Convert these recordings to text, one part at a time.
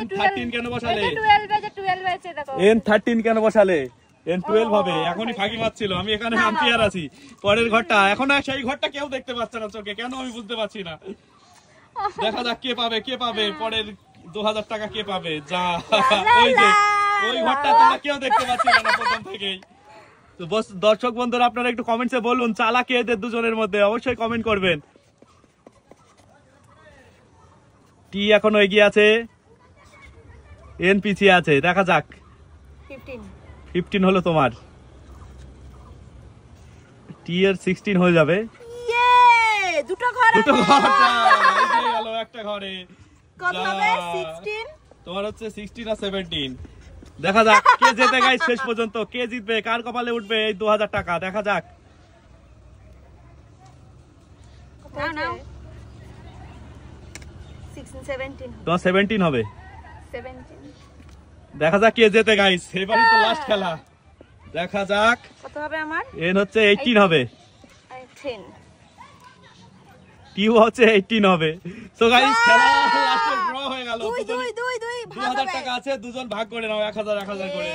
N13 কেন বসালে? এই যে 12 আছে 12 আছে দেখো। N13 কেন বসালে? N12 হবে। এখনই ফাঁকি মারছিল। আমি এখানে আম্পিয়ার আছি। পরের ঘরটা এখনো সেই ঘরটা কেউ দেখতে পাচ্ছে না চোখে। কেন আমি বুঝতে পারছি না। দেখা যাক কে পাবে পরের 2000 টাকা কে পাবে। যা ওই যে ওই ঘরটা তোমরা কেউ দেখতে পাচ্ছিল না প্রথম থেকেই। তো বস দর্শক বন্ধুরা আপনারা একটু কমেন্টসে বলুন চালাক কে এদের দুজনের মধ্যে, অবশ্যই কমেন্ট করবেন। টি এখনো এগিয়ে আছে, এন পিছিয়ে আছে। দেখা যাক 15 হলো তোমার, টি এর 16 হয়ে যাবে। দুটো ঘর দুটো ঘর গেল একটা ঘরে। কত হবে 16? তোমার হচ্ছে 16 আর 17। দেখা যাক কে জেতে গাইস শেষ পর্যন্ত, কে জিতবে, কার কপালে উঠবে এই 2000 টাকা। দেখা যাক। না 16 17 তোমার 17 হবে। 17 দেখা যাক কে জেতে গাইস, এবারই তো লাস্ট খেলা। দেখা যাক কত হবে আমার? এন হচ্ছে 18 হবে, 18 টিউ হচ্ছে 18 হবে। সো গাইস খেলা লাস্টে ড্র হয়ে গেল। 2000 টাকা আছে, দুজন ভাগ করে নাও 1000 1000 করে।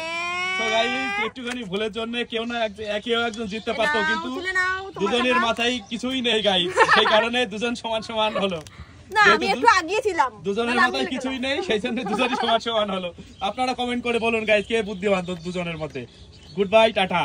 সো গাইস একটুখানি ভুলের জন্য কেউ না কেউ একজন জিততে পারতো, কিন্তু দুজনের মাথায় কিছুই নেই গাইস, সেই কারণে দুজন সমান সমান হলো। না আমি একটু আগিয়ে ছিলাম, দুজনের মাথায় কিছুই নেই, সেই জন্য দুজনই সমান সমান হলো। আপনারা কমেন্ট করে বলুন গাইস কে বুদ্ধিমান দুজনের মধ্যে। Good bye, tata.